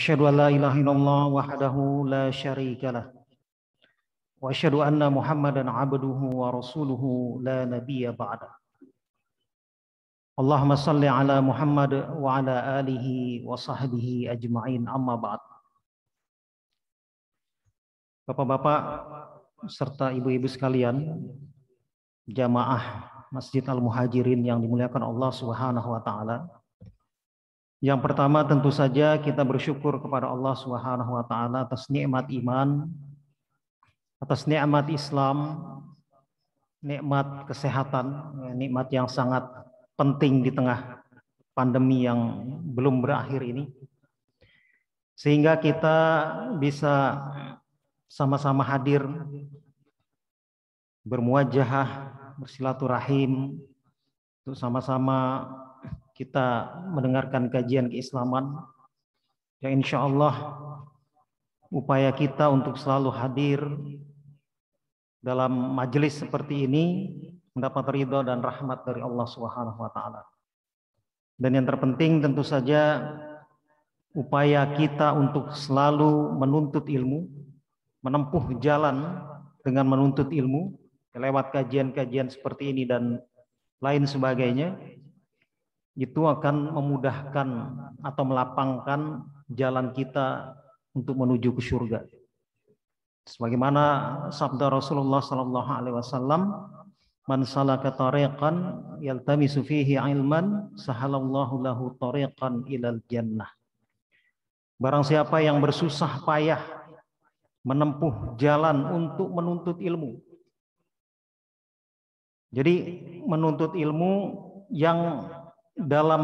Asyhadu an la ilaha illallah wahdahu la syarika lah. Wa asyhadu anna Muhammadan abduhu wa rasuluhu la nabiyya ba'da. Allahumma salli ala Muhammad wa ala alihi wa sahbihi ajma'in, amma ba'd. Bapak-bapak serta ibu-ibu sekalian, jamaah Masjid Al-Muhajirin yang dimuliakan Allah Subhanahu wa taala. Yang pertama tentu saja kita bersyukur kepada Allah Subhanahu wa taala atas nikmat iman, atas nikmat Islam, nikmat kesehatan, nikmat yang sangat penting di tengah pandemi yang belum berakhir ini. Sehingga kita bisa sama-sama hadir, bermuajahah, bersilaturahim, untuk sama-sama kita mendengarkan kajian keislaman yang insya Allah upaya kita untuk selalu hadir dalam majelis seperti ini mendapat ridha dan rahmat dari Allah Subhanahu wa taala. Dan yang terpenting tentu saja upaya kita untuk selalu menuntut ilmu, menempuh jalan dengan menuntut ilmu lewat kajian-kajian seperti ini dan lain sebagainya, itu akan memudahkan atau melapangkan jalan kita untuk menuju ke surga. Sebagaimana sabda Rasulullah sallallahu alaihi wasallam, "Man salaka tariqan yaltamisu fihi ilman, sahalallahu lahu tariqan ilal jannah." Barang siapa yang bersusah payah menempuh jalan untuk menuntut ilmu. Jadi menuntut ilmu yang dalam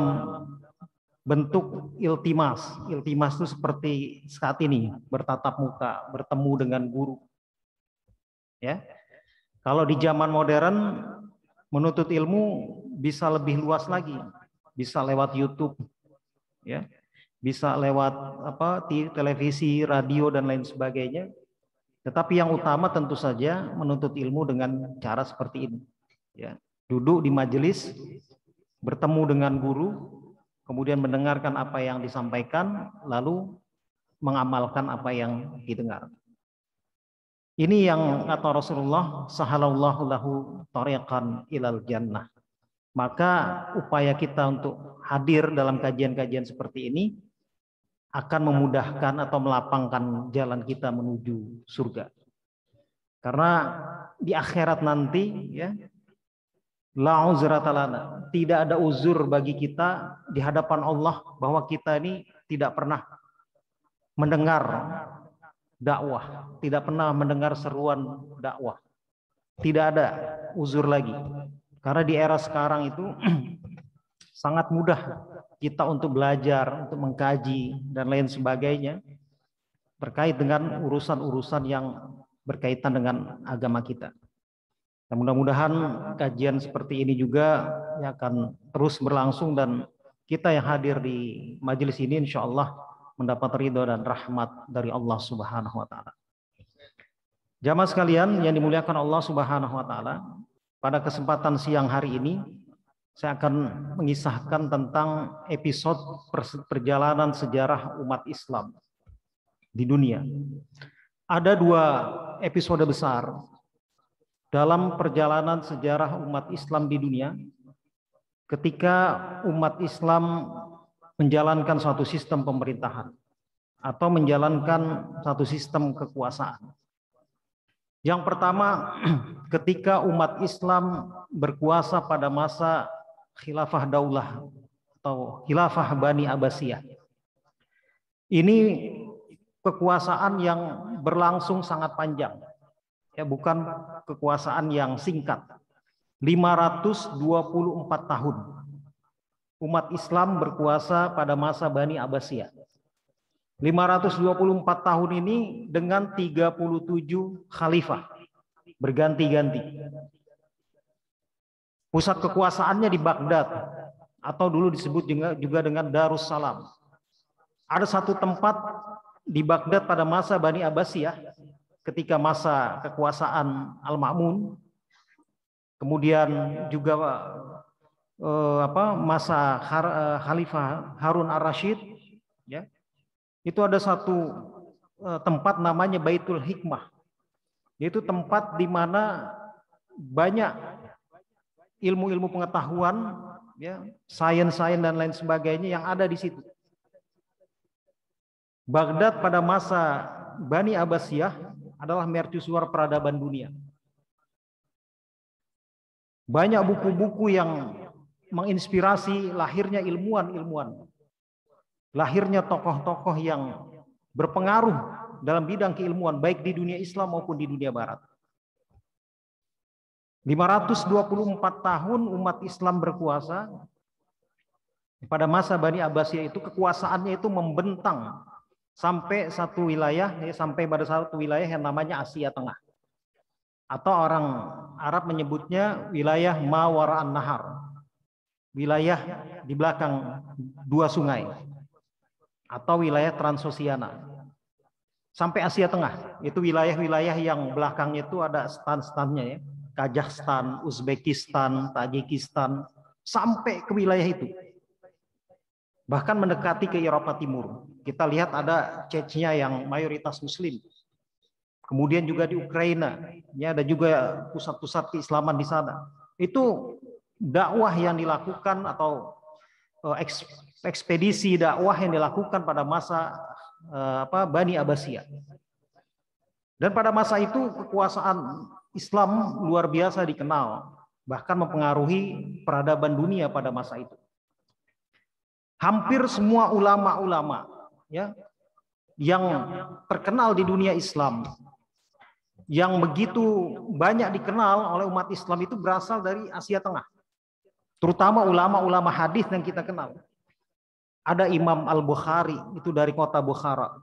bentuk iltimas. Iltimas itu seperti saat ini, bertatap muka, bertemu dengan guru. Ya. Kalau di zaman modern menuntut ilmu bisa lebih luas lagi. Bisa lewat YouTube, ya. Bisa lewat televisi, radio dan lain sebagainya. Tetapi yang utama tentu saja menuntut ilmu dengan cara seperti ini. Ya. Duduk di majelis, bertemu dengan guru, kemudian mendengarkan apa yang disampaikan, lalu mengamalkan apa yang didengar. Ini yang kata Rasulullah, sahalallahu lahu tariqan ilal jannah. Maka upaya kita untuk hadir dalam kajian-kajian seperti ini akan memudahkan atau melapangkan jalan kita menuju surga. Karena di akhirat nanti, ya, la uzrata lana, tidak ada uzur bagi kita di hadapan Allah bahwa kita ini tidak pernah mendengar dakwah, tidak pernah mendengar seruan dakwah. Tidak ada uzur lagi. Karena di era sekarang itu sangat mudah kita untuk belajar, untuk mengkaji dan lain sebagainya terkait dengan urusan-urusan yang berkaitan dengan agama kita. Dan mudah-mudahan kajian seperti ini juga akan terus berlangsung dan kita yang hadir di majelis ini insya Allah mendapat ridho dan rahmat dari Allah Subhanahu wa taala. Jamaah sekalian yang dimuliakan Allah Subhanahu wa taala, pada kesempatan siang hari ini saya akan mengisahkan tentang episode perjalanan sejarah umat Islam di dunia. Ada dua episode besar dalam perjalanan sejarah umat Islam di dunia ketika umat Islam menjalankan suatu sistem pemerintahan atau menjalankan satu sistem kekuasaan. Yang pertama, ketika umat Islam berkuasa pada masa khilafah daulah atau khilafah Bani Abbasiyah. Ini kekuasaan yang berlangsung sangat panjang. Ya, bukan kekuasaan yang singkat. 524 tahun umat Islam berkuasa pada masa Bani Abbasiyah. 524 tahun ini dengan 37 khalifah berganti-ganti. Pusat kekuasaannya di Baghdad atau dulu disebut juga dengan Darussalam. Ada satu tempat di Baghdad pada masa Bani Abbasiyah ketika masa kekuasaan Al-Ma'mun, kemudian juga masa Khalifah Harun ar-Rasyid, ya, itu ada satu tempat namanya Baitul Hikmah. Yaitu tempat di mana banyak ilmu-ilmu pengetahuan, ya, sains-sains dan lain sebagainya yang ada di situ. Baghdad pada masa Bani Abbasiyah adalah mercusuar peradaban dunia. Banyak buku-buku yang menginspirasi lahirnya ilmuwan-ilmuwan, lahirnya tokoh-tokoh yang berpengaruh dalam bidang keilmuan baik di dunia Islam maupun di dunia Barat. 524 tahun umat Islam berkuasa. Pada masa Bani Abbasiyah itu kekuasaannya itu membentang sampai satu wilayah, sampai pada satu wilayah yang namanya Asia Tengah. Atau orang Arab menyebutnya wilayah Mawara'an Nahar. Wilayah di belakang dua sungai. Atau wilayah Transoxiana. Sampai Asia Tengah. Itu wilayah-wilayah yang belakangnya itu ada stan-stannya, ya. Kazakhstan, Uzbekistan, Tajikistan. Sampai ke wilayah itu. Bahkan mendekati ke Eropa Timur. Kita lihat ada Chechnya yang mayoritas Muslim. Kemudian juga di Ukraina, ya, ada juga pusat-pusat keislaman di sana. Itu dakwah yang dilakukan atau ekspedisi dakwah yang dilakukan pada masa Bani Abbasiyah. Dan pada masa itu kekuasaan Islam luar biasa dikenal, bahkan mempengaruhi peradaban dunia pada masa itu. Hampir semua ulama-ulama, ya, yang terkenal di dunia Islam, yang begitu banyak dikenal oleh umat Islam itu berasal dari Asia Tengah. Terutama ulama-ulama hadis yang kita kenal. Ada Imam Al-Bukhari, itu dari kota Bukhara.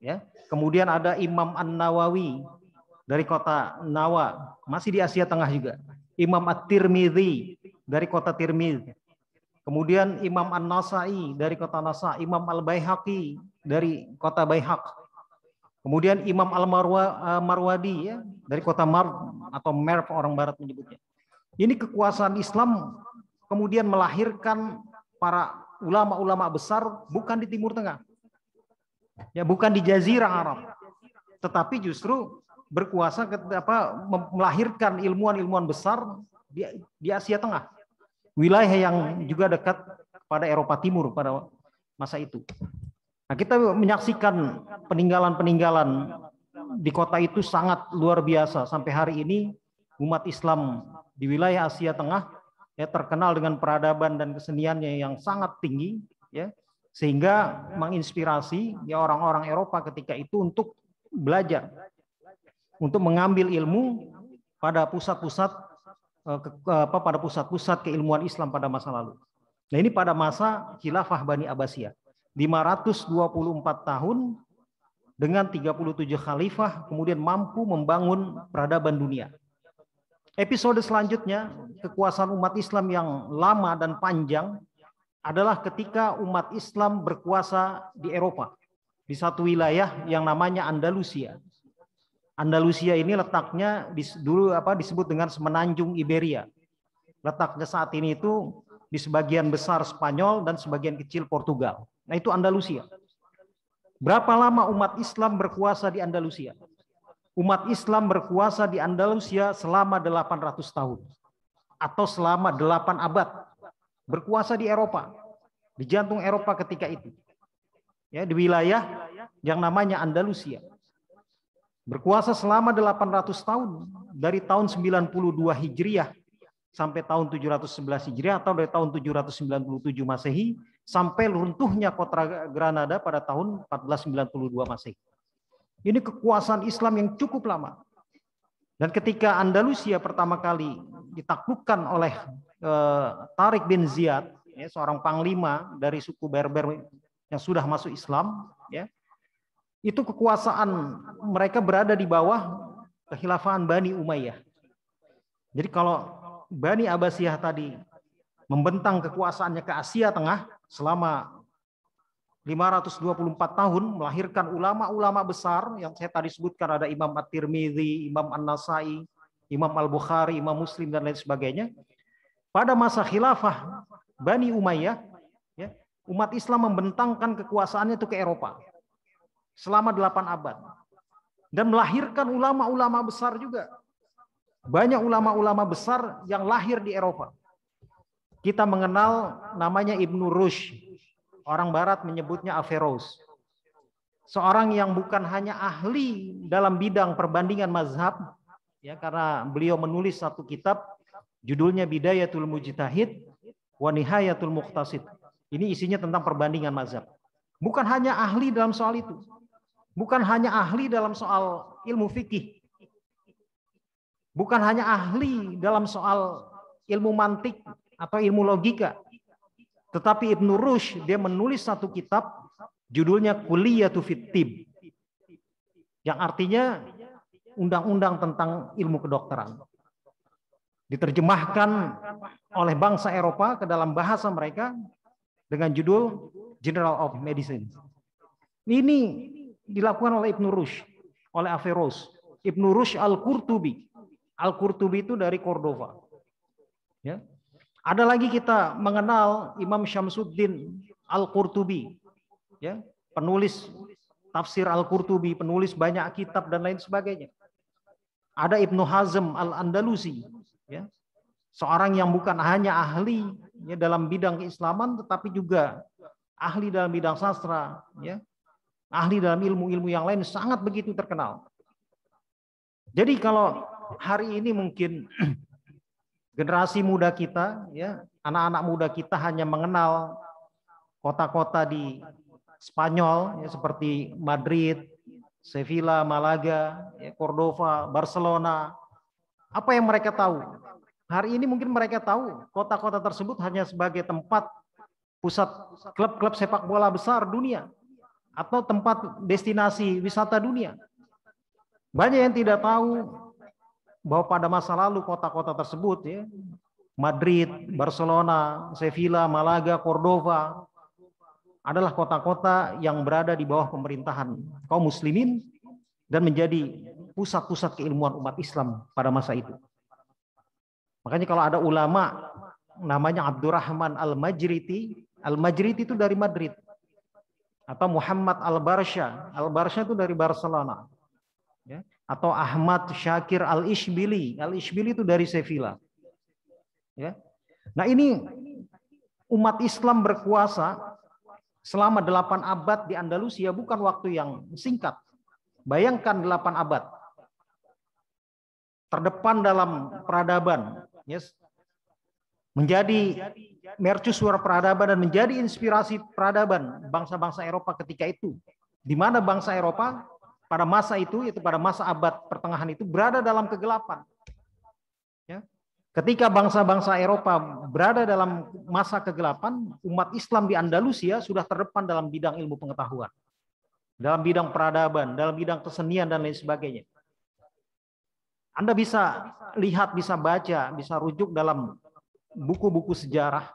Ya. Kemudian ada Imam An-Nawawi dari kota Nawa, masih di Asia Tengah juga. Imam At-Tirmidzi dari kota Tirmidz. Kemudian Imam An-Nasai dari kota Nasa, Imam Al-Baihaqi dari kota Baihaq. Kemudian Imam Al-Marwadi, ya, dari kota Marw atau Merv orang Barat menyebutnya. Ini kekuasaan Islam kemudian melahirkan para ulama-ulama besar bukan di Timur Tengah, ya, bukan di Jazirah Arab, tetapi justru berkuasa melahirkan ilmuwan-ilmuwan besar di Asia Tengah, wilayah yang juga dekat pada Eropa Timur pada masa itu. Nah, kita menyaksikan peninggalan-peninggalan di kota itu sangat luar biasa. Sampai hari ini umat Islam di wilayah Asia Tengah, ya, terkenal dengan peradaban dan keseniannya yang sangat tinggi, ya, sehingga menginspirasi, ya, orang-orang Eropa ketika itu untuk belajar, untuk mengambil ilmu pada pusat-pusat keilmuan Islam pada masa lalu. Nah, ini pada masa khilafah Bani Abbasiyah. 524 tahun dengan 37 khalifah kemudian mampu membangun peradaban dunia. Episode selanjutnya, kekuasaan umat Islam yang lama dan panjang adalah ketika umat Islam berkuasa di Eropa, di satu wilayah yang namanya Andalusia. Andalusia ini letaknya dulu disebut dengan semenanjung Iberia. Letaknya saat ini itu di sebagian besar Spanyol dan sebagian kecil Portugal. Nah, itu Andalusia. Berapa lama umat Islam berkuasa di Andalusia? Umat Islam berkuasa di Andalusia selama 800 tahun. Atau selama 8 abad. Berkuasa di Eropa. Di jantung Eropa ketika itu. Ya, di wilayah yang namanya Andalusia. Berkuasa selama 800 tahun. Dari tahun 92 Hijriah sampai tahun 711 Hijriah atau dari tahun 797 Masehi sampai runtuhnya kota Granada pada tahun 1492 Masehi. Ini kekuasaan Islam yang cukup lama. Dan ketika Andalusia pertama kali ditaklukkan oleh Tariq bin Ziyad, ya, seorang panglima dari suku Berber yang sudah masuk Islam, ya, itu kekuasaan mereka berada di bawah kekhilafahan Bani Umayyah. Jadi kalau Bani Abbasiyah tadi membentang kekuasaannya ke Asia Tengah selama 524 tahun, melahirkan ulama-ulama besar yang saya tadi sebutkan, ada Imam At-Tirmidzi, Imam An-Nasai, Imam Al-Bukhari, Imam Muslim dan lain sebagainya. Pada masa khilafah Bani Umayyah, ya, umat Islam membentangkan kekuasaannya itu ke Eropa. selama 8 abad. Dan melahirkan ulama-ulama besar juga. Banyak ulama-ulama besar yang lahir di Eropa. Kita mengenal namanya Ibnu Rushd. Orang barat menyebutnya Averroes. Seorang yang bukan hanya ahli dalam bidang perbandingan mazhab, ya, karena beliau menulis satu kitab judulnya Bidayatul Mujtahid wa Nihayatul Muqtasid. Ini isinya tentang perbandingan mazhab. Bukan hanya ahli dalam soal itu. Bukan hanya ahli dalam soal ilmu fikih. Bukan hanya ahli dalam soal ilmu mantik atau ilmu logika. Tetapi Ibnu Rushd dia menulis satu kitab judulnya Kulliyatu fit Tibb. Yang artinya undang-undang tentang ilmu kedokteran. Diterjemahkan oleh bangsa Eropa ke dalam bahasa mereka dengan judul General of Medicine. Ini dilakukan oleh Ibnu Rushd, oleh Averroes. Ibnu Rushd Al-Qurtubi. Al-Qurtubi itu dari Cordova. Ya. Ada lagi kita mengenal Imam Syamsuddin Al-Qurtubi. Ya, penulis tafsir Al-Qurtubi, penulis banyak kitab dan lain sebagainya. Ada Ibnu Hazm Al-Andalusi. Ya. Seorang yang bukan hanya ahli ya, dalam bidang keislaman, tetapi juga ahli dalam bidang sastra, ya, ahli dalam ilmu-ilmu yang lain, sangat begitu terkenal. Jadi kalau hari ini mungkin generasi muda kita, ya, anak-anak muda kita hanya mengenal kota-kota di Spanyol, ya, seperti Madrid, Sevilla, Malaga, ya, Cordova, Barcelona. Apa yang mereka tahu? Hari ini mungkin mereka tahu kota-kota tersebut hanya sebagai tempat pusat klub-klub sepak bola besar dunia atau tempat destinasi wisata dunia. Banyak yang tidak tahu bahwa pada masa lalu kota-kota tersebut, ya, Madrid, Barcelona, Sevilla, Malaga, Cordova adalah kota-kota yang berada di bawah pemerintahan kaum muslimin dan menjadi pusat-pusat keilmuan umat Islam pada masa itu. Makanya kalau ada ulama namanya Abdurrahman Al-Majriti, Al-Majriti itu dari Madrid. Atau Muhammad Al-Barsha, Al-Barsha itu dari Barcelona. Ya. Atau Ahmad Syakir Al-Ishbili, Al-Ishbili itu dari Sevilla. Ya. Nah ini umat Islam berkuasa selama 8 abad di Andalusia, bukan waktu yang singkat. Bayangkan 8 abad. Terdepan dalam peradaban. Yes. Menjadi mercusuar peradaban dan menjadi inspirasi peradaban bangsa-bangsa Eropa ketika itu. Di mana bangsa Eropa pada masa itu, yaitu pada masa abad pertengahan itu, berada dalam kegelapan. Ya. Ketika bangsa-bangsa Eropa berada dalam masa kegelapan, umat Islam di Andalusia sudah terdepan dalam bidang ilmu pengetahuan, dalam bidang peradaban, dalam bidang kesenian dan lain sebagainya. Anda bisa lihat, bisa baca, bisa rujuk dalam buku-buku sejarah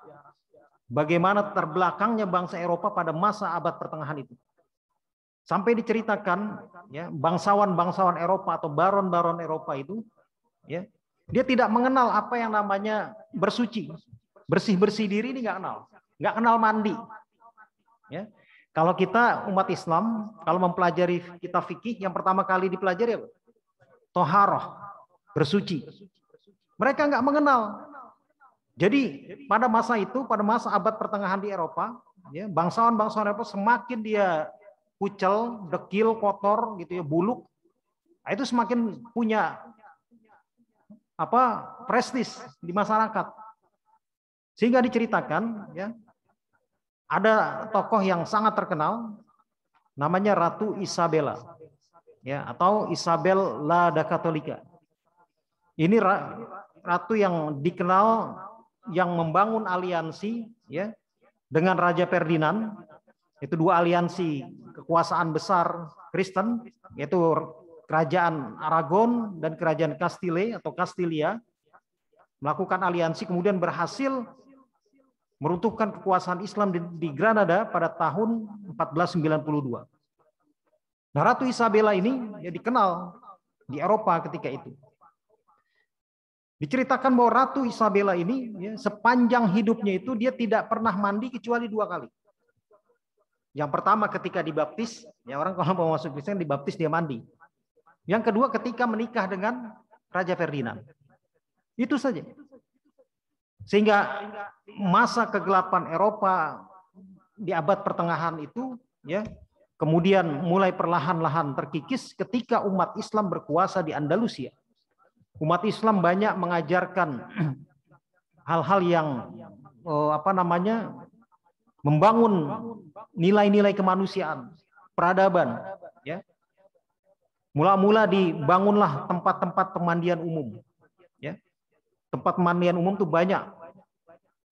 bagaimana terbelakangnya bangsa Eropa pada masa abad pertengahan itu. Sampai diceritakan, ya, bangsawan-bangsawan Eropa atau baron-baron Eropa itu, ya, dia tidak mengenal apa yang namanya bersuci, bersih-bersih diri, ini nggak kenal mandi. Ya. Kalau kita umat Islam, kalau mempelajari kitab fikih, yang pertama kali dipelajari apa? Toharoh, bersuci. Mereka nggak mengenal. Jadi pada masa itu, pada masa abad pertengahan di Eropa, ya, bangsawan-bangsawan Eropa semakin dia kucel, dekil, kotor, gitu ya, buluk, itu semakin punya prestis di masyarakat. Sehingga diceritakan, ya, ada tokoh yang sangat terkenal, namanya Ratu Isabella, ya, atau Isabel la da Katolika. Ini ratu yang dikenal yang membangun aliansi, ya, dengan Raja Ferdinand. Itu dua aliansi kekuasaan besar Kristen, yaitu kerajaan Aragon dan kerajaan Castile atau Castilia, melakukan aliansi, kemudian berhasil meruntuhkan kekuasaan Islam di Granada pada tahun 1492. Nah, Ratu Isabella ini ya dikenal di Eropa ketika itu. Diceritakan bahwa Ratu Isabella ini, ya, sepanjang hidupnya itu dia tidak pernah mandi kecuali 2 kali. Yang pertama ketika dibaptis, ya orang kalau mau masuk Kristen dibaptis dia mandi. Yang kedua ketika menikah dengan Raja Ferdinand. Itu saja. Sehingga masa kegelapan Eropa di abad pertengahan itu ya kemudian mulai perlahan-lahan terkikis ketika umat Islam berkuasa di Andalusia. Umat Islam banyak mengajarkan hal-hal yang membangun nilai-nilai kemanusiaan, peradaban, ya. Mula-mula dibangunlah tempat-tempat pemandian umum, ya. Tempat pemandian umum itu banyak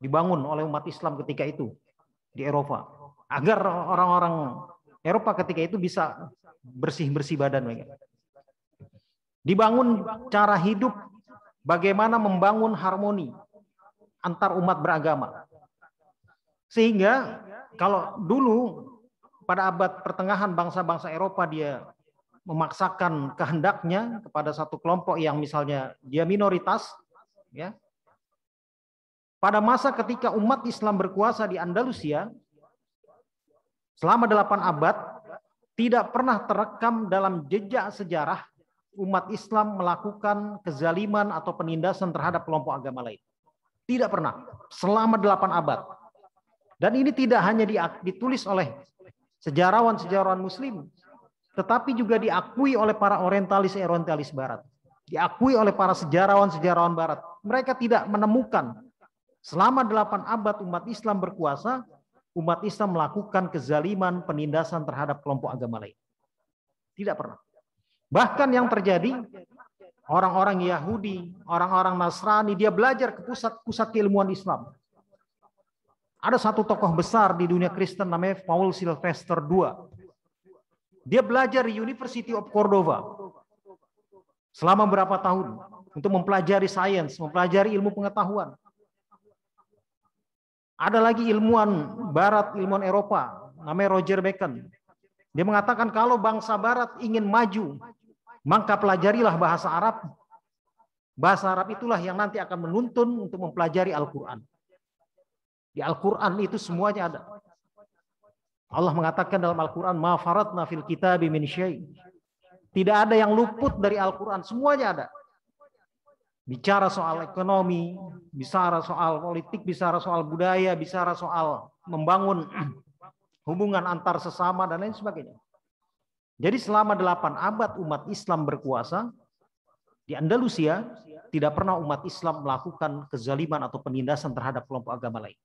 dibangun oleh umat Islam ketika itu di Eropa, agar orang-orang Eropa ketika itu bisa bersih-bersih badan mereka. Dibangun cara hidup, bagaimana membangun harmoni antar umat beragama. Sehingga kalau dulu pada abad pertengahan bangsa-bangsa Eropa dia memaksakan kehendaknya kepada satu kelompok yang misalnya dia minoritas, ya. Pada masa ketika umat Islam berkuasa di Andalusia selama 8 abad, tidak pernah terekam dalam jejak sejarah umat Islam melakukan kezaliman atau penindasan terhadap kelompok agama lain. Tidak pernah selama 8 abad. Dan ini tidak hanya ditulis oleh sejarawan-sejarawan Muslim, tetapi juga diakui oleh para orientalis Barat. Diakui oleh para sejarawan-sejarawan Barat. Mereka tidak menemukan selama 8 abad umat Islam berkuasa, umat Islam melakukan kezaliman, penindasan terhadap kelompok agama lain. Tidak pernah. Bahkan yang terjadi, orang-orang Yahudi, orang-orang Nasrani, dia belajar ke pusat-pusat keilmuan Islam. Ada satu tokoh besar di dunia Kristen namanya Paul Sylvester II. Dia belajar di University of Cordova selama berapa tahun untuk mempelajari sains, mempelajari ilmu pengetahuan. Ada lagi ilmuwan Barat, ilmuwan Eropa, namanya Roger Bacon. Dia mengatakan kalau bangsa Barat ingin maju, maka pelajarilah bahasa Arab. Bahasa Arab itulah yang nanti akan menuntun untuk mempelajari Al-Quran. Di Al-Quran itu semuanya ada. Allah mengatakan dalam Al-Quran, ma faratna fil kitabi min syai'. Tidak ada yang luput dari Al-Quran, semuanya ada. Bicara soal ekonomi, bicara soal politik, bicara soal budaya, bicara soal membangun hubungan antar sesama dan lain sebagainya. Jadi selama 8 abad umat Islam berkuasa di Andalusia, tidak pernah umat Islam melakukan kezaliman atau penindasan terhadap kelompok agama lain.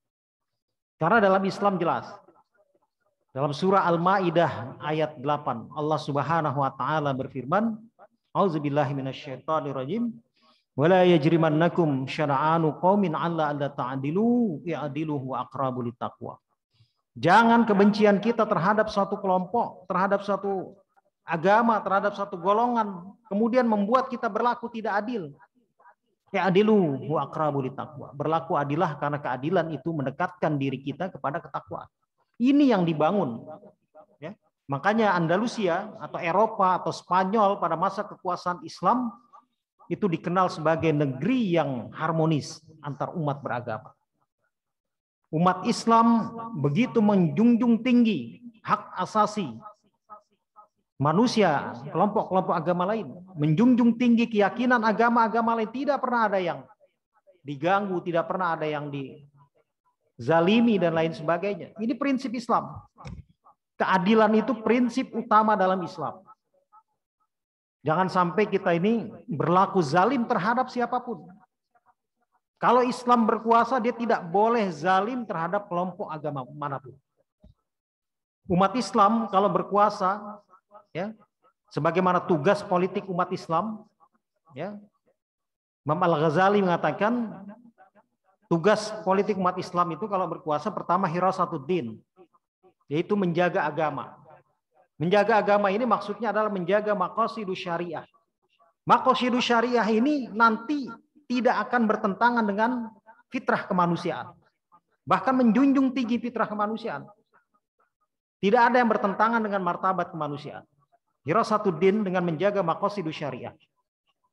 Karena dalam Islam jelas. Dalam surah Al-Maidah ayat 8, Allah Subhanahu wa taala berfirman, A'udzubillahi minasyaitonirrajim. Wala yajrimannakum syara'anu qaumin 'alla alla ta'dilu i'dilu huwa aqrabu littaqwa. Jangan kebencian kita terhadap suatu kelompok, terhadap suatu agama, terhadap suatu golongan kemudian membuat kita berlaku tidak adil. I'dilu huwa aqrabu littaqwa. Berlaku adilah karena keadilan itu mendekatkan diri kita kepada ketakwaan. Ini yang dibangun, ya. Makanya Andalusia atau Eropa atau Spanyol pada masa kekuasaan Islam itu dikenal sebagai negeri yang harmonis antar umat beragama. Umat Islam begitu menjunjung tinggi hak asasi manusia, kelompok-kelompok agama lain, menjunjung tinggi keyakinan agama-agama lain, tidak pernah ada yang diganggu, tidak pernah ada yang dizalimi dan lain sebagainya. Ini prinsip Islam. Keadilan itu prinsip utama dalam Islam. Jangan sampai kita ini berlaku zalim terhadap siapapun. Kalau Islam berkuasa, dia tidak boleh zalim terhadap kelompok agama manapun. Umat Islam kalau berkuasa, ya, sebagaimana tugas politik umat Islam, ya, Imam Al-Ghazali mengatakan tugas politik umat Islam itu kalau berkuasa pertama hirasatuddin, yaitu menjaga agama. Menjaga agama ini maksudnya adalah menjaga maqasidus syariah. Maqasidus syariah ini nanti tidak akan bertentangan dengan fitrah kemanusiaan. Bahkan menjunjung tinggi fitrah kemanusiaan. Tidak ada yang bertentangan dengan martabat kemanusiaan. Hirasatuddin dengan menjaga maqasidus syariah.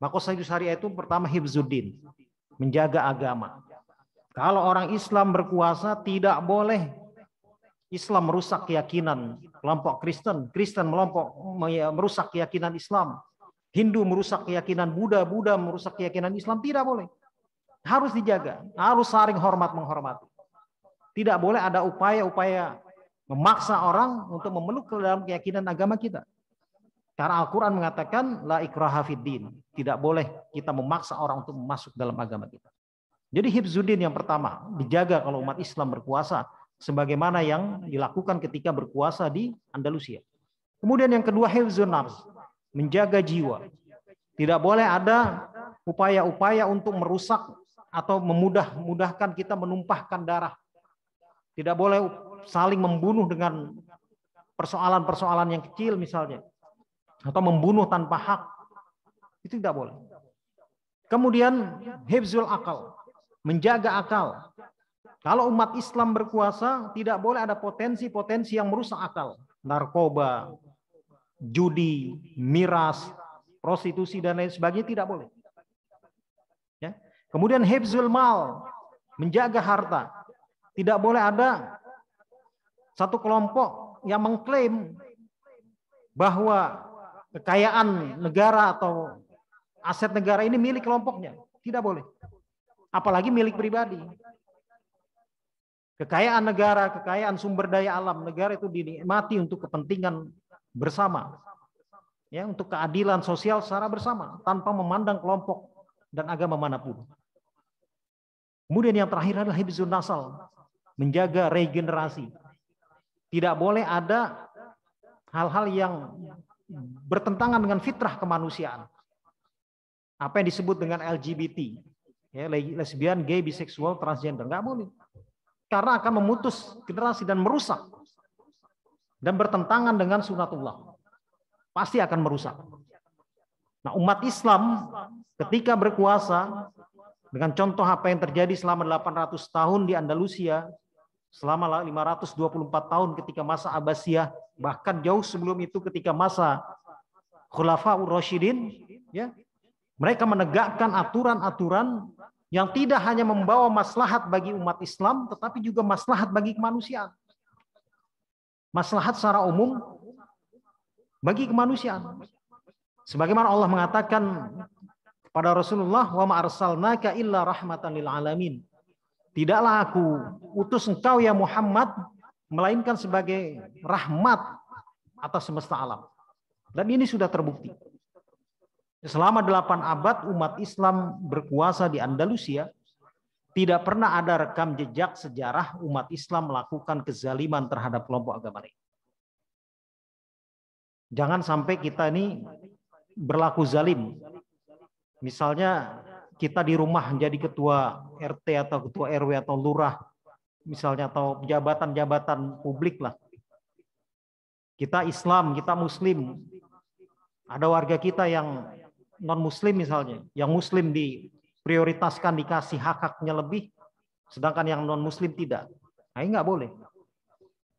Maqasidus syariah itu pertama hifzuddin, menjaga agama. Kalau orang Islam berkuasa tidak boleh Islam merusak keyakinan kelompok Kristen, Kristen merusak keyakinan Islam, Hindu merusak keyakinan Buddha, Buddha merusak keyakinan Islam. Tidak boleh. Harus dijaga, harus saling hormat menghormati. Tidak boleh ada upaya-upaya memaksa orang untuk memeluk ke dalam keyakinan agama kita. Karena Al-Quran mengatakan la ikraha fiddin. Tidak boleh kita memaksa orang untuk masuk dalam agama kita. Jadi hifzuddin yang pertama, dijaga kalau umat Islam berkuasa, sebagaimana yang dilakukan ketika berkuasa di Andalusia. Kemudian yang kedua, hifzun nafs, menjaga jiwa. Tidak boleh ada upaya-upaya untuk merusak atau memudahkan kita menumpahkan darah. Tidak boleh saling membunuh dengan persoalan-persoalan yang kecil misalnya, atau membunuh tanpa hak. Itu tidak boleh. Kemudian hifzul akal, menjaga akal. Kalau umat Islam berkuasa, tidak boleh ada potensi-potensi yang merusak akal. Narkoba, judi, miras, prostitusi, dan lain sebagainya tidak boleh. Ya. Kemudian hifzul mal, menjaga harta. Tidak boleh ada satu kelompok yang mengklaim bahwa kekayaan negara atau aset negara ini milik kelompoknya. Tidak boleh. Apalagi milik pribadi. Kekayaan negara, kekayaan sumber daya alam negara itu dinikmati untuk kepentingan bersama, ya, untuk keadilan sosial secara bersama tanpa memandang kelompok dan agama manapun. Kemudian yang terakhir adalah hifzun nasal, menjaga regenerasi. Tidak boleh ada hal-hal yang bertentangan dengan fitrah kemanusiaan. Apa yang disebut dengan LGBT, ya, lesbian, gay, biseksual, transgender, nggak boleh. Karena akan memutus generasi dan merusak. Dan bertentangan dengan sunatullah. Pasti akan merusak. Nah, umat Islam ketika berkuasa, dengan contoh apa yang terjadi selama 800 tahun di Andalusia, selama 524 tahun ketika masa Abbasiyah, bahkan jauh sebelum itu ketika masa Khulafaur Rasyidin, ya, mereka menegakkan aturan-aturan yang tidak hanya membawa maslahat bagi umat Islam, tetapi juga maslahat bagi kemanusiaan. Maslahat secara umum bagi kemanusiaan. Sebagaimana Allah mengatakan kepada Rasulullah, "Wa ma arsalnaka illa rahmatan lil alamin." Tidaklah aku utus engkau ya Muhammad, melainkan sebagai rahmat atas semesta alam. Dan ini sudah terbukti. Selama 8 abad umat Islam berkuasa di Andalusia, tidak pernah ada rekam jejak sejarah umat Islam melakukan kezaliman terhadap kelompok agama lain. Jangan sampai kita ini berlaku zalim. Misalnya kita di rumah menjadi ketua RT atau ketua RW atau lurah, misalnya, atau jabatan-jabatan publik lah. Kita Islam, kita Muslim. Ada warga kita yang non-Muslim misalnya, yang Muslim diprioritaskan, dikasih hak-haknya lebih, sedangkan yang non-Muslim tidak. Nah, ini nggak boleh.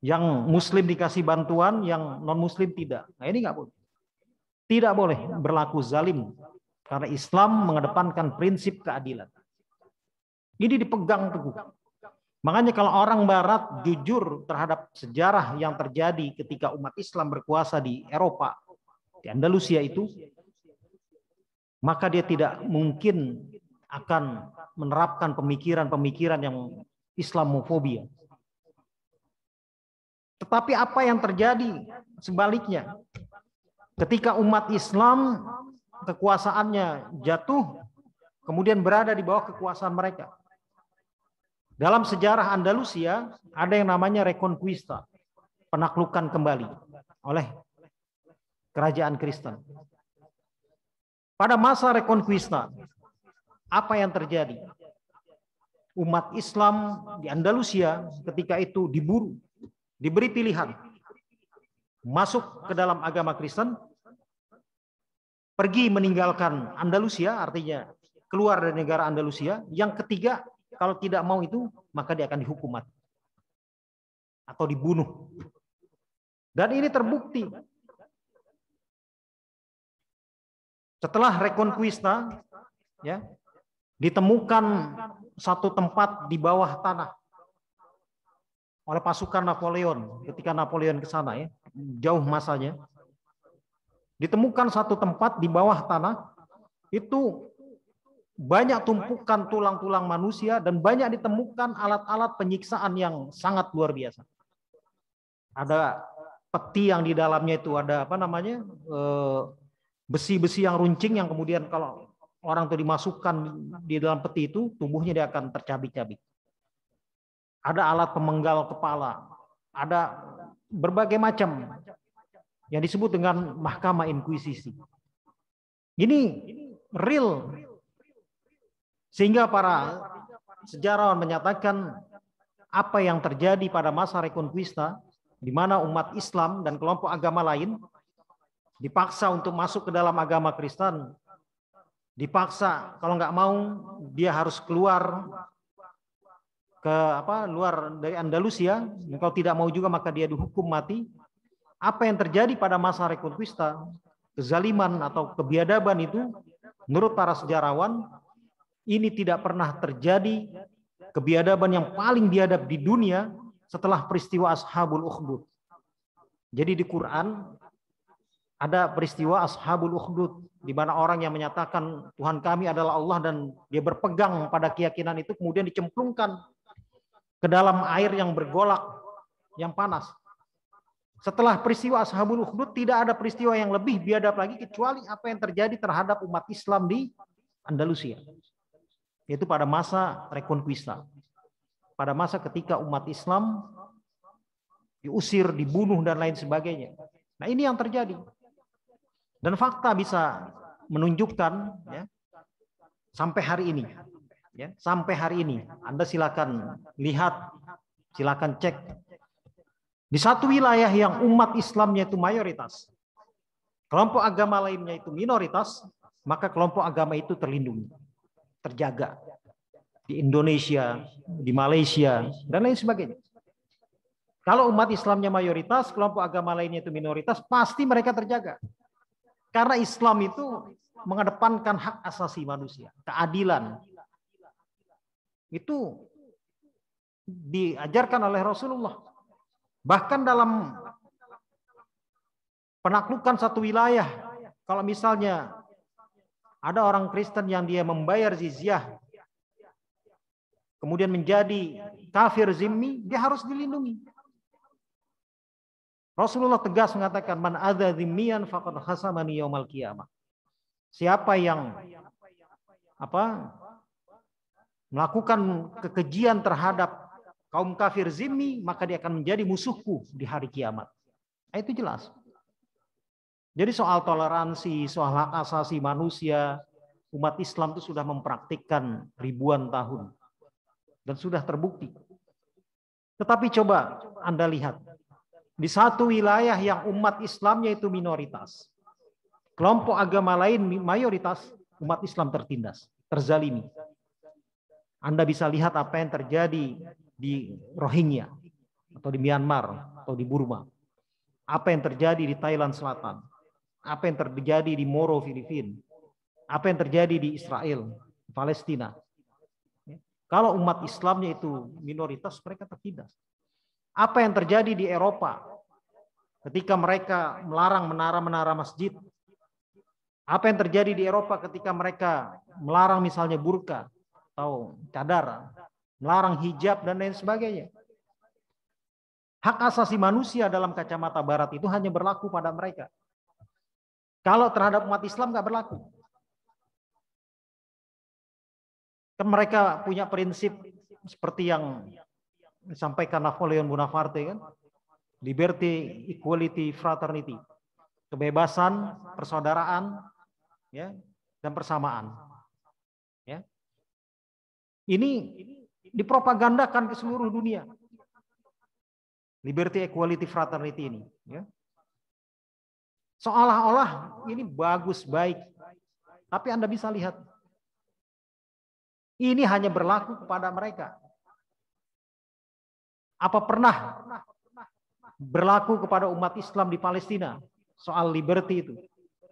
Yang Muslim dikasih bantuan, yang non-Muslim tidak. Nah, ini nggak boleh. Tidak boleh berlaku zalim, karena Islam mengedepankan prinsip keadilan. Ini dipegang teguh. Makanya kalau orang Barat jujur terhadap sejarah yang terjadi ketika umat Islam berkuasa di Eropa, di Andalusia itu, maka dia tidak mungkin akan menerapkan pemikiran-pemikiran yang Islamofobia. Tetapi apa yang terjadi sebaliknya? Ketika umat Islam kekuasaannya jatuh, kemudian berada di bawah kekuasaan mereka. Dalam sejarah Andalusia ada yang namanya Reconquista, penaklukan kembali oleh kerajaan Kristen. Pada masa Reconquista, apa yang terjadi? Umat Islam di Andalusia ketika itu diburu, diberi pilihan, masuk ke dalam agama Kristen, pergi meninggalkan Andalusia, artinya keluar dari negara Andalusia. Yang ketiga, kalau tidak mau itu, maka dia akan dihukum mati atau dibunuh. Dan ini terbukti. Setelah Reconquista, ya, ditemukan satu tempat di bawah tanah. oleh pasukan Napoleon ketika Napoleon ke sana ya, jauh masanya. Ditemukan satu tempat di bawah tanah itu banyak tumpukan tulang-tulang manusia dan banyak ditemukan alat-alat penyiksaan yang sangat luar biasa. Ada peti yang di dalamnya itu ada apa namanya besi-besi yang runcing yang kemudian kalau orang itu dimasukkan di dalam peti itu tubuhnya dia akan tercabik-cabik. Ada alat pemenggal kepala, ada berbagai macam yang disebut dengan mahkamah inkuisisi. Ini real. Sehingga para sejarawan menyatakan apa yang terjadi pada masa Reconquista, di mana umat Islam dan kelompok agama lain dipaksa untuk masuk ke dalam agama Kristen, dipaksa kalau nggak mau dia harus keluar ke luar dari Andalusia, kalau tidak mau juga maka dia dihukum mati. Apa yang terjadi pada masa Reconquista, kezaliman atau kebiadaban itu, menurut para sejarawan, ini tidak pernah terjadi kebiadaban yang paling biadab di dunia setelah peristiwa Ashabul Ukhdud. Jadi di Quran ada peristiwa Ashabul Ukhdud, di mana orang yang menyatakan Tuhan kami adalah Allah dan dia berpegang pada keyakinan itu kemudian dicemplungkan ke dalam air yang bergolak, yang panas. Setelah peristiwa Ashabul Ukhdud tidak ada peristiwa yang lebih biadab lagi kecuali apa yang terjadi terhadap umat Islam di Andalusia. Yaitu pada masa Reconquista. Pada masa ketika umat Islam diusir, dibunuh dan lain sebagainya. Nah, ini yang terjadi. Dan fakta bisa menunjukkan ya, sampai hari ini. Ya, sampai hari ini Anda silakan lihat, silakan cek. Di satu wilayah yang umat Islamnya itu mayoritas, kelompok agama lainnya itu minoritas, maka kelompok agama itu terlindungi, terjaga. Di Indonesia, di Malaysia, dan lain sebagainya. Kalau umat Islamnya mayoritas, kelompok agama lainnya itu minoritas, pasti mereka terjaga. Karena Islam itu mengedepankan hak asasi manusia, keadilan. Itu diajarkan oleh Rasulullah. Bahkan dalam penaklukan satu wilayah, kalau misalnya ada orang Kristen yang dia membayar jizyah, kemudian menjadi kafir zimmi, dia harus dilindungi. Rasulullah tegas mengatakan, man adza zimmiyan faqad khasamani yaumal qiyamah. Siapa yang melakukan kekejian terhadap kaum kafir zimmi, maka dia akan menjadi musuhku di hari kiamat. Nah, itu jelas. Jadi soal toleransi, soal hak asasi manusia, umat Islam itu sudah mempraktikkan ribuan tahun. Dan sudah terbukti. Tetapi coba Anda lihat. Di satu wilayah yang umat Islamnya itu minoritas. Kelompok agama lain mayoritas, umat Islam tertindas, terzalimi. Anda bisa lihat apa yang terjadi di Rohingya, atau di Myanmar, atau di Burma. Apa yang terjadi di Thailand Selatan. Apa yang terjadi di Moro, Filipina. Apa yang terjadi di Israel, Palestina. Kalau umat Islamnya itu minoritas, mereka tertindas. Apa yang terjadi di Eropa ketika mereka melarang menara-menara masjid? Apa yang terjadi di Eropa ketika mereka melarang misalnya burka atau cadar, melarang hijab dan lain sebagainya? Hak asasi manusia dalam kacamata Barat itu hanya berlaku pada mereka. Kalau terhadap umat Islam nggak berlaku. Kan mereka punya prinsip seperti yang disampaikan Napoleon Bonaparte kan, liberty, equality, fraternity, kebebasan, persaudaraan, ya, dan persamaan. Ya. Ini dipropagandakan ke seluruh dunia. Liberty, equality, fraternity ini. Ya. Seolah-olah ini bagus, baik. Tapi Anda bisa lihat. Ini hanya berlaku kepada mereka. Apa pernah berlaku kepada umat Islam di Palestina? Soal liberty itu.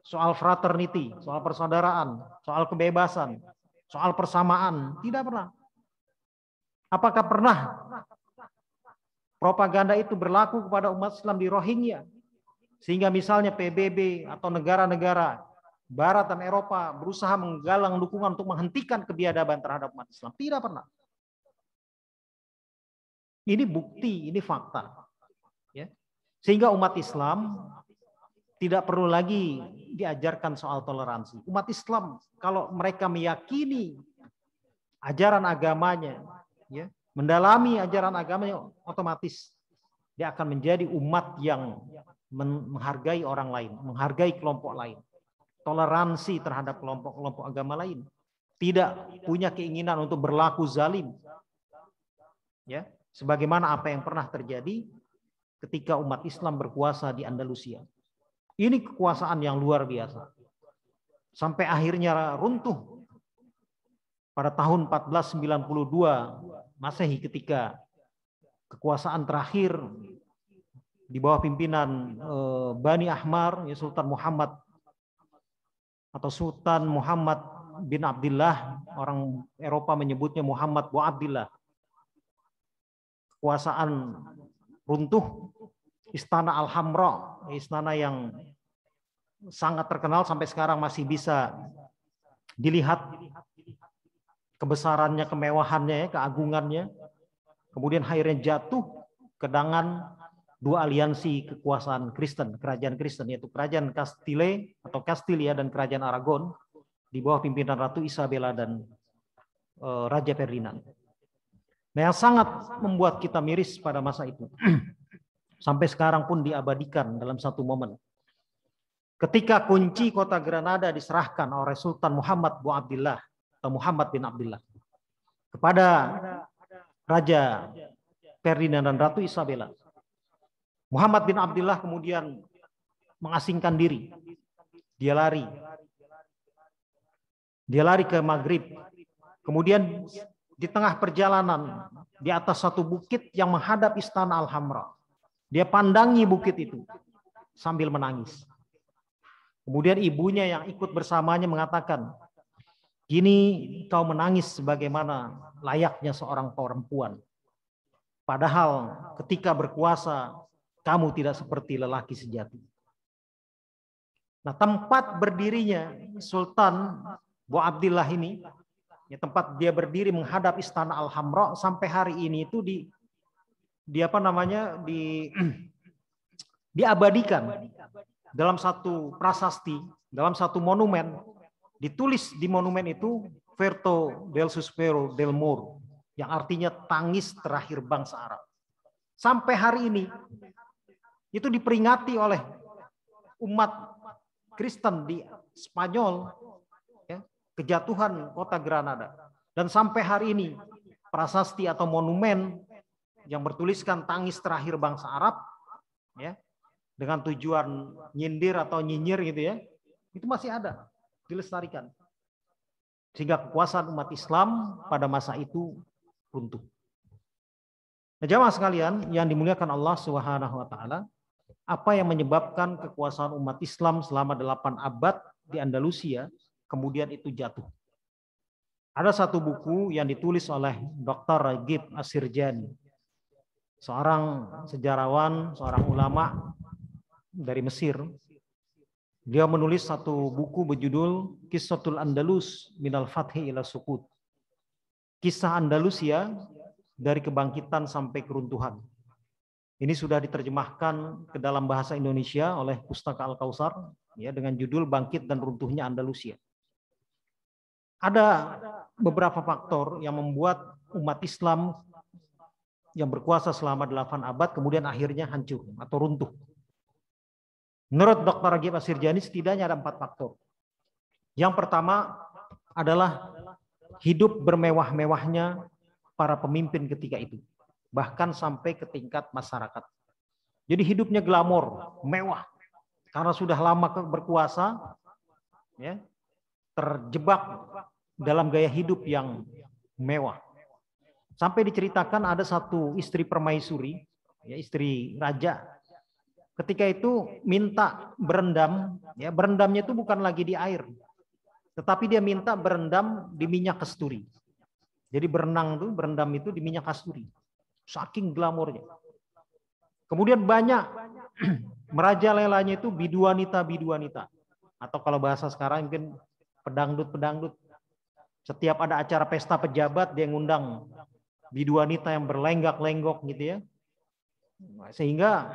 Soal fraternity, soal persaudaraan, soal kebebasan, soal persamaan. Tidak pernah. Apakah pernah propaganda itu berlaku kepada umat Islam di Rohingya. Sehingga misalnya PBB atau negara-negara Barat dan Eropa berusaha menggalang dukungan untuk menghentikan kebiadaban terhadap umat Islam. Tidak pernah. Ini bukti, ini fakta. Ya. Sehingga umat Islam tidak perlu lagi diajarkan soal toleransi. Umat Islam kalau mereka meyakini ajaran agamanya, ya, mendalami ajaran agamanya, otomatis dia akan menjadi umat yang menghargai orang lain, menghargai kelompok lain, toleransi terhadap kelompok-kelompok agama lain, tidak punya keinginan untuk berlaku zalim, ya, sebagaimana apa yang pernah terjadi ketika umat Islam berkuasa di Andalusia. Ini kekuasaan yang luar biasa. Sampai akhirnya runtuh pada tahun 1492 Masehi ketika kekuasaan terakhir di bawah pimpinan Bani Ahmar, ya, Sultan Muhammad atau Sultan Muhammad bin Abdullah, orang Eropa menyebutnya Muhammad bin Abdullah. Kekuasaan runtuh, Istana Al-Hamra, istana yang sangat terkenal sampai sekarang masih bisa dilihat kebesarannya, kemewahannya, keagungannya. Kemudian akhirnya jatuh ke tangan dua aliansi kekuasaan Kristen, kerajaan Kristen, yaitu kerajaan Castile atau Castilia dan kerajaan Aragon di bawah pimpinan Ratu Isabella dan Raja Ferdinand. Nah, yang sangat membuat kita miris pada masa itu, sampai sekarang pun diabadikan dalam satu momen. Ketika kunci kota Granada diserahkan oleh Sultan Muhammad bin Abdullah atau Muhammad bin Abdullah kepada Raja Ferdinand dan Ratu Isabella, Muhammad bin Abdullah kemudian mengasingkan diri. Dia lari ke Maghrib. Kemudian di tengah perjalanan di atas satu bukit yang menghadap Istana Al-Hamra, dia pandangi bukit itu sambil menangis. Kemudian ibunya yang ikut bersamanya mengatakan, "Gini kau menangis sebagaimana layaknya seorang perempuan. Padahal ketika berkuasa kamu tidak seperti lelaki sejati." Nah, tempat berdirinya Sultan Bu Abdillah ini, ya, tempat dia berdiri menghadap Istana Al-Hamra sampai hari ini itu diabadikan dalam satu prasasti, dalam satu monumen. Ditulis di monumen itu Verto del Suspiro del Moro, yang artinya tangis terakhir bangsa Arab. Sampai hari ini itu diperingati oleh umat Kristen di Spanyol, ya, kejatuhan kota Granada. Dan sampai hari ini prasasti atau monumen yang bertuliskan tangis terakhir bangsa Arab, ya, dengan tujuan nyindir atau nyinyir gitu, ya, itu masih ada, dilestarikan. Sehingga kekuasaan umat Islam pada masa itu runtuh. Nah, jamaah sekalian yang dimuliakan Allah Subhanahu wa taala, apa yang menyebabkan kekuasaan umat Islam selama 8 abad di Andalusia kemudian itu jatuh? Ada satu buku yang ditulis oleh Dr. Ragib As-Sirjani, seorang sejarawan, seorang ulama dari Mesir. Dia menulis satu buku berjudul Qissatul Andalus minal fathi ila sukut. Kisah Andalusia dari kebangkitan sampai keruntuhan. Ini sudah diterjemahkan ke dalam bahasa Indonesia oleh Pustaka Al-Kautsar, ya, dengan judul Bangkit dan Runtuhnya Andalusia. Ada beberapa faktor yang membuat umat Islam yang berkuasa selama 8 abad kemudian akhirnya hancur atau runtuh. Menurut Dr. Ragib As-Sirjani setidaknya ada 4 faktor. Yang pertama adalah hidup bermewah-mewahnya para pemimpin ketika itu, bahkan sampai ke tingkat masyarakat. Jadi hidupnya glamor, mewah, karena sudah lama berkuasa, ya, terjebak dalam gaya hidup yang mewah. Sampai diceritakan ada satu istri permaisuri, ya, istri raja, ketika itu minta berendam, ya, berendamnya itu bukan lagi di air, tetapi dia minta berendam di minyak kasturi. Jadi berendam itu di minyak kasturi. Saking glamornya. Kemudian banyak merajalelanya itu biduanita. Atau kalau bahasa sekarang mungkin pedangdut. Setiap ada acara pesta pejabat, dia ngundang biduanita yang berlenggak-lenggok gitu ya. Sehingga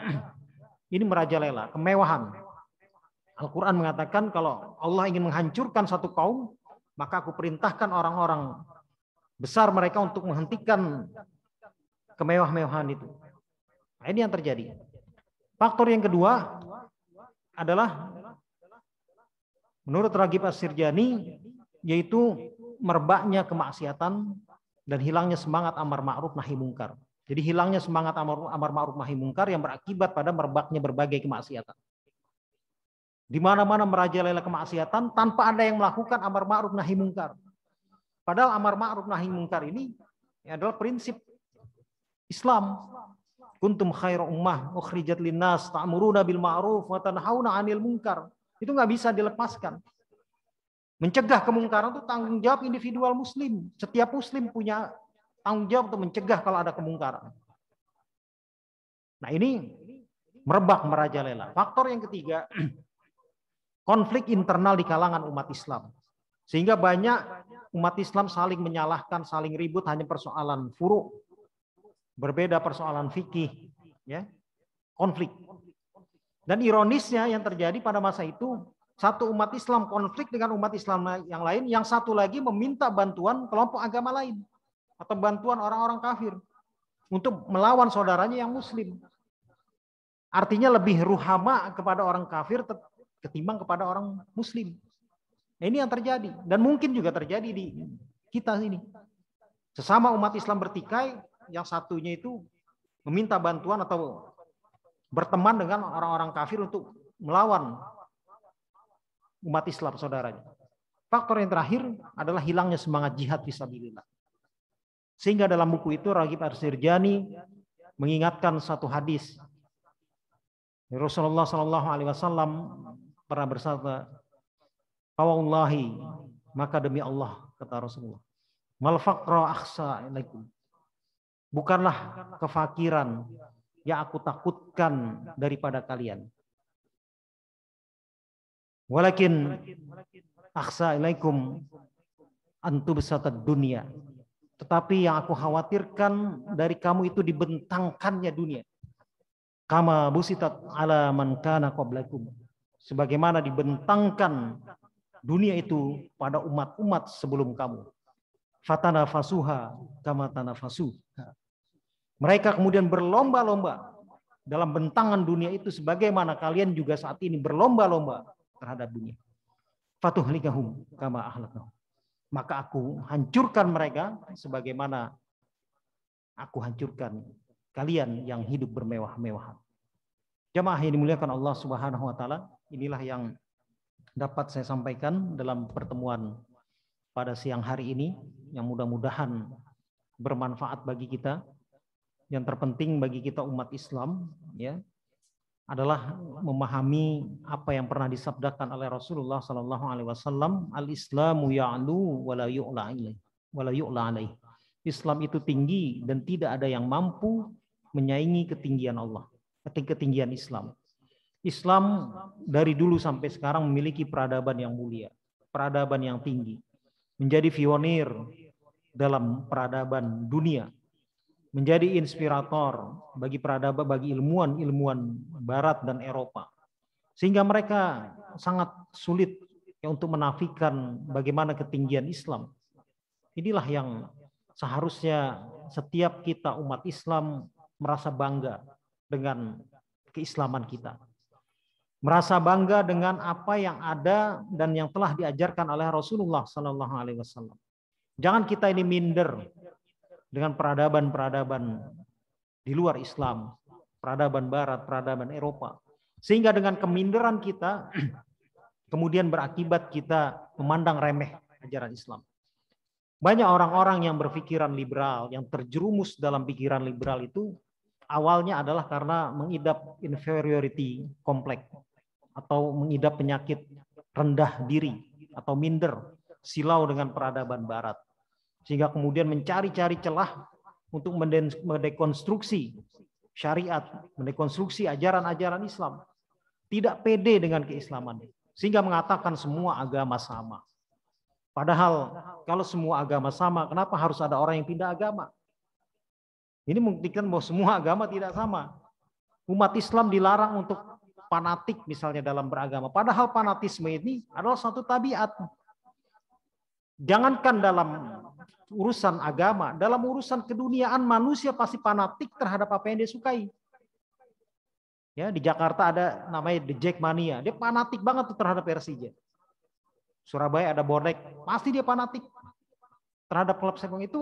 ini merajalela, kemewahan. Al-Quran mengatakan kalau Allah ingin menghancurkan satu kaum, maka aku perintahkan orang-orang besar mereka untuk menghentikan kemewah-mewahan itu. Nah, ini yang terjadi. Faktor yang kedua adalah menurut Raghib As-Sirjani, yaitu merebaknya kemaksiatan dan hilangnya semangat amar ma'ruf nahi mungkar. Jadi hilangnya semangat amar ma'ruf nahi mungkar yang berakibat pada merebaknya berbagai kemaksiatan. Di mana-mana merajalela kemaksiatan tanpa ada yang melakukan amar ma'ruf nahi mungkar. Padahal amar ma'ruf nahi mungkar ini adalah prinsip Islam. Kuntum khairu ummah ukhrijat linnas ta'muruna bil ma'ruf wa tanhauna 'anil munkar. Itu nggak bisa dilepaskan. Mencegah kemungkaran itu tanggung jawab individual muslim. Setiap muslim punya tanggung jawab untuk mencegah kalau ada kemungkaran. Nah, ini merebak merajalela. Faktor yang ketiga, konflik internal di kalangan umat Islam. Sehingga banyak umat Islam saling menyalahkan, saling ribut hanya persoalan furu'. Berbeda persoalan fikih, ya, konflik. Dan ironisnya yang terjadi pada masa itu, satu umat Islam konflik dengan umat Islam yang lain, yang satu lagi meminta bantuan kelompok agama lain atau bantuan orang-orang kafir untuk melawan saudaranya yang muslim. Artinya lebih ruhama kepada orang kafir ketimbang kepada orang muslim. Nah, ini yang terjadi dan mungkin juga terjadi di kita ini. Sesama umat Islam bertikai, yang satunya itu meminta bantuan atau berteman dengan orang-orang kafir untuk melawan umat Islam saudaranya. Faktor yang terakhir adalah hilangnya semangat jihad fisabilillah. Sehingga dalam buku itu Raghib As-Sirjani mengingatkan satu hadis. Rasulullah SAW pernah bersabda, "Wallahi, maka demi Allah," kata Rasulullah, "mal faqra akhsa ilaikum." Bukanlah kefakiran yang aku takutkan daripada kalian. Walakin akhsa ilaikum antubsatad dunia. Tetapi yang aku khawatirkan dari kamu itu dibentangkannya dunia. Kama busitat ala man kana qablakum. Sebagaimana dibentangkan dunia itu pada umat-umat sebelum kamu. Fatanafasuha kama tanafasu. Mereka kemudian berlomba-lomba dalam bentangan dunia itu sebagaimana kalian juga saat ini berlomba-lomba terhadap dunia. Fatuhlikahum kama ahlakahum. Maka aku hancurkan mereka sebagaimana aku hancurkan kalian yang hidup bermewah-mewahan. Jamaah yang dimuliakan Allah Subhanahu wa taala, inilah yang dapat saya sampaikan dalam pertemuan pada siang hari ini yang mudah-mudahan bermanfaat bagi kita. Yang terpenting bagi kita umat Islam, ya, adalah memahami apa yang pernah disabdakan oleh Rasulullah SAW. Al-Islamu ya'lu wa la yu'la alaih. Islam itu tinggi dan tidak ada yang mampu menyaingi ketinggian Allah, ketinggian Islam. Islam dari dulu sampai sekarang memiliki peradaban yang mulia, peradaban yang tinggi, menjadi pionir dalam peradaban dunia, menjadi inspirator bagi peradaban, bagi ilmuwan Barat dan Eropa, sehingga mereka sangat sulit ya untuk menafikan bagaimana ketinggian Islam. Inilah yang seharusnya setiap kita umat Islam merasa bangga dengan keislaman kita, merasa bangga dengan apa yang ada dan yang telah diajarkan oleh Rasulullah SAW. Jangan kita ini minder dengan peradaban-peradaban di luar Islam, peradaban Barat, peradaban Eropa. Sehingga dengan keminderan kita, kemudian berakibat kita memandang remeh ajaran Islam. Banyak orang-orang yang berpikiran liberal, yang terjerumus dalam pikiran liberal itu, awalnya adalah karena mengidap inferiority complex, atau mengidap penyakit rendah diri, atau minder, silau dengan peradaban Barat. Sehingga kemudian mencari-cari celah untuk mendekonstruksi syariat, mendekonstruksi ajaran-ajaran Islam. Tidak pede dengan keislaman, sehingga mengatakan semua agama sama. Padahal kalau semua agama sama, kenapa harus ada orang yang pindah agama? Ini membuktikan bahwa semua agama tidak sama. Umat Islam dilarang untuk fanatik misalnya dalam beragama. Padahal fanatisme ini adalah suatu tabiat. Jangankan dalam urusan agama, dalam urusan keduniaan manusia pasti fanatik terhadap apa yang dia sukai. Ya, di Jakarta ada namanya The Jackmania. Dia fanatik banget tuh terhadap Persija. Surabaya ada Bonek, pasti dia fanatik terhadap klub sepak bola. Itu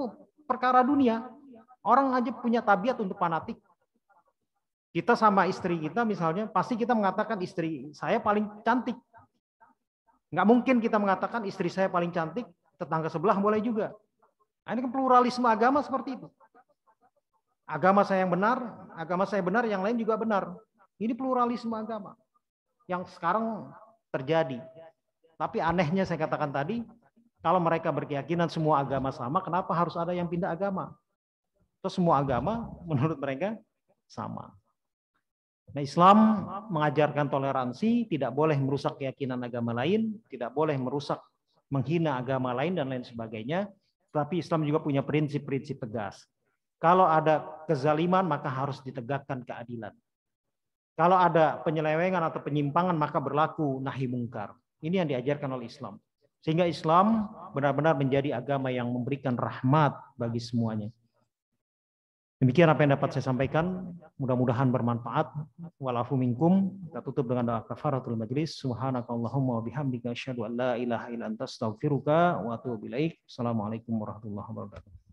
perkara dunia. Orang aja punya tabiat untuk fanatik. Kita sama istri kita misalnya, pasti kita mengatakan istri saya paling cantik. Nggak mungkin kita mengatakan istri saya paling cantik, tetangga sebelah boleh juga. Nah, ini kan pluralisme agama seperti itu. Agama saya benar, yang lain juga benar. Ini pluralisme agama yang sekarang terjadi. Tapi anehnya saya katakan tadi, kalau mereka berkeyakinan semua agama sama, kenapa harus ada yang pindah agama? Terus semua agama menurut mereka sama. Nah, Islam mengajarkan toleransi, tidak boleh merusak keyakinan agama lain, tidak boleh merusak, menghina agama lain dan lain sebagainya. Tapi Islam juga punya prinsip-prinsip tegas. Kalau ada kezaliman maka harus ditegakkan keadilan. Kalau ada penyelewengan atau penyimpangan maka berlaku nahi mungkar. Ini yang diajarkan oleh Islam. Sehingga Islam benar-benar menjadi agama yang memberikan rahmat bagi semuanya. Demikian apa yang dapat saya sampaikan. Mudah-mudahan bermanfaat. Walafu minkum. Kita tutup dengan doa kafaratul majlis. Subhanakallahumma wa bihamdika asyhadu an la ilaha illa anta astaghfiruka wa atubu ilaik. Assalamualaikum warahmatullahi wabarakatuh.